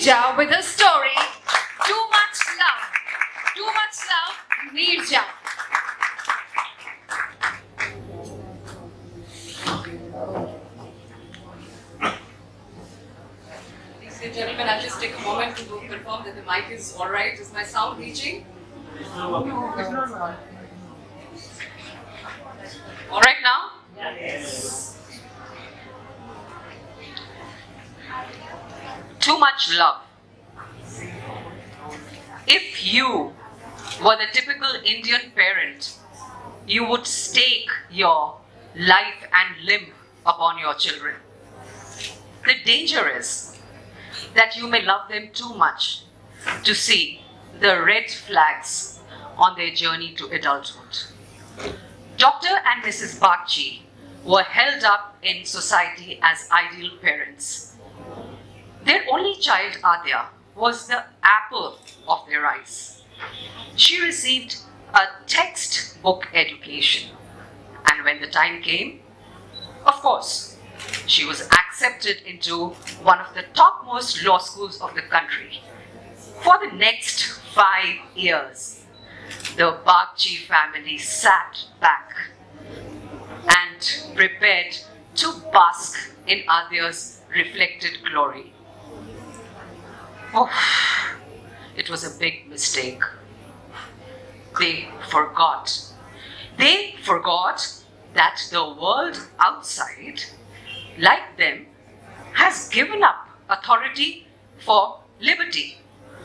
Neerja with a story. Too much love. Too much love, Neerja. Ladies and gentlemen, I'll just take a moment to confirm that the mic is alright. Is my sound reaching? No, it's not. Alright now? Yes. Too much love. If you were the typical Indian parent, you would stake your life and limb upon your children. The danger is that you may love them too much to see the red flags on their journey to adulthood. Dr. and Mrs. Bagchi were held up in society as ideal parents. Their only child, Adya, was the apple of their eyes. She received a textbook education, and when the time came, of course, she was accepted into one of the topmost law schools of the country. For the next 5 years, the Bagchi family sat back and prepared to bask in Adya's reflected glory. Oh, it was a big mistake. They forgot. They forgot that the world outside, like them, has given up authority for liberty,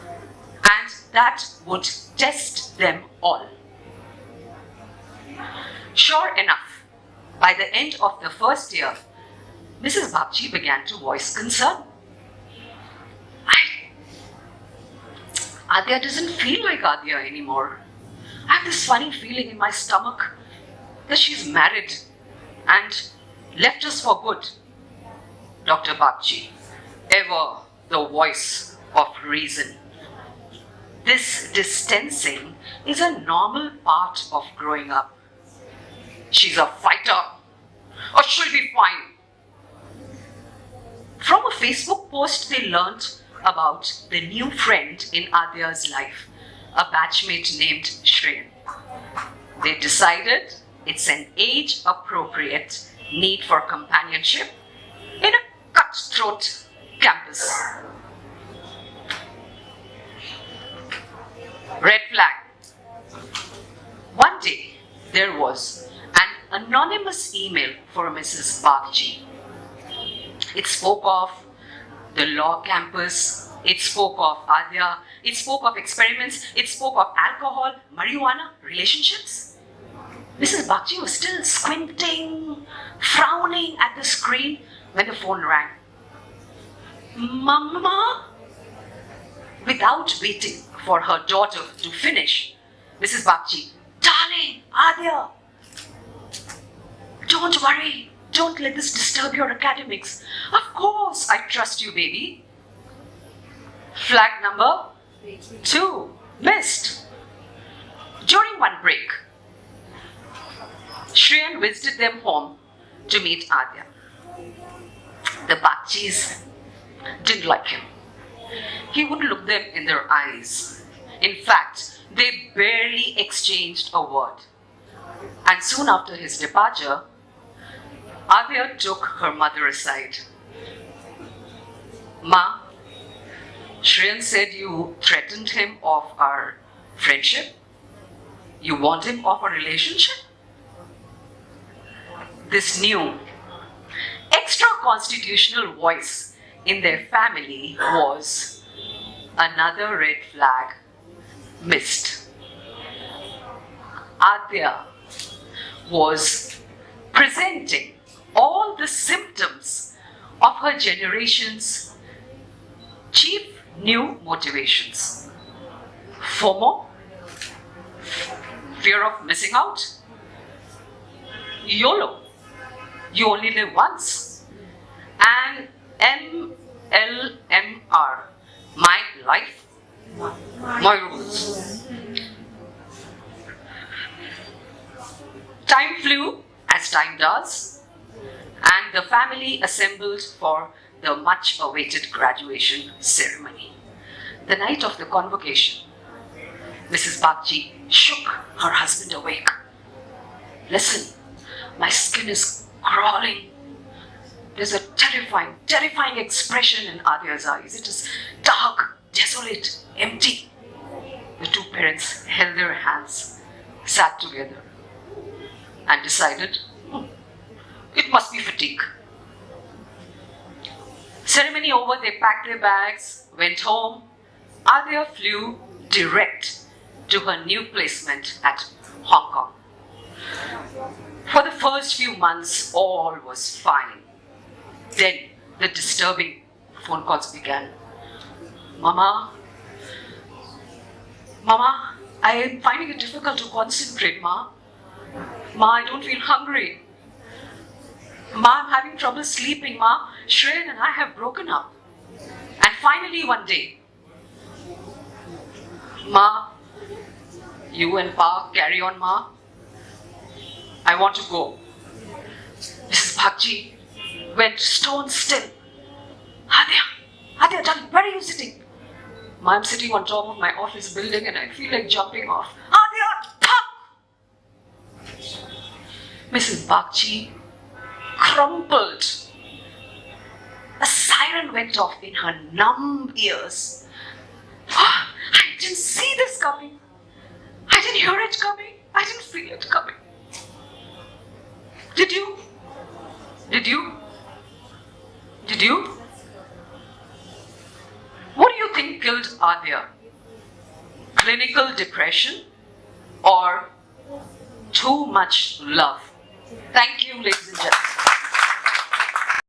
and that would test them all. Sure enough, by the end of the first year, Mrs. Bagchi began to voice concern. Adya doesn't feel like Adya anymore. I have this funny feeling in my stomach that she's married and left us for good. Dr. Bagchi, ever the voice of reason. This distancing is a normal part of growing up. She's a fighter, or she'll be fine. From a Facebook post, they learnt about the new friend in Adya's life, a batchmate named Shreyan. They decided it's an age-appropriate need for companionship in a cutthroat campus. Red flag. One day, there was an anonymous email for Mrs. Bagchi. It spoke of the law campus, it spoke of Adya, it spoke of experiments, it spoke of alcohol, marijuana, relationships. Mrs. Bagchi was still squinting, frowning at the screen when the phone rang. Mama? Without waiting for her daughter to finish, Mrs. Bagchi, darling, Adya, don't worry. Don't let this disturb your academics. Of course, I trust you, baby. Flag number 2, missed. During one break, Shreyan visited them home to meet Adya. The Bagchis didn't like him. He wouldn't look them in their eyes. In fact, they barely exchanged a word. And soon after his departure, Adya took her mother aside. Ma, Shreyan said you threatened him of our friendship? You warned him of our relationship? This new extra-constitutional voice in their family was another red flag missed. Adya was presenting all the symptoms of her generation's chief new motivations. FOMO, fear of missing out. YOLO, you only live once. And MLMR, my life, my rules. Time flew, as time does, and the family assembled for the much-awaited graduation ceremony. The night of the convocation, Mrs. Bagchi shook her husband awake. Listen, my skin is crawling. There's a terrifying, terrifying expression in Adya's eyes. It is dark, desolate, empty. The two parents held their hands, sat together, and decided, it must be fatigue. Ceremony over, they packed their bags, went home. Adya flew direct to her new placement at Hong Kong. For the first few months, all was fine. Then the disturbing phone calls began. Mama, I am finding it difficult to concentrate, Ma. Ma, I don't feel hungry. Ma, I'm having trouble sleeping, Ma. Shreyan and I have broken up. And finally one day, Ma, you and Pa carry on, Ma. I want to go. Mrs. Bagchi went stone still. Adya, darling, where are you sitting? Ma, I'm sitting on top of my office building and I feel like jumping off. Adya, come! Mrs. Bagchi crumpled. A siren went off in her numb ears. Oh, I didn't see this coming. I didn't hear it coming. I didn't feel it coming. Did you? Did you? Did you? What do you think killed Adya? Clinical depression or too much love? Thank you, ladies and gentlemen.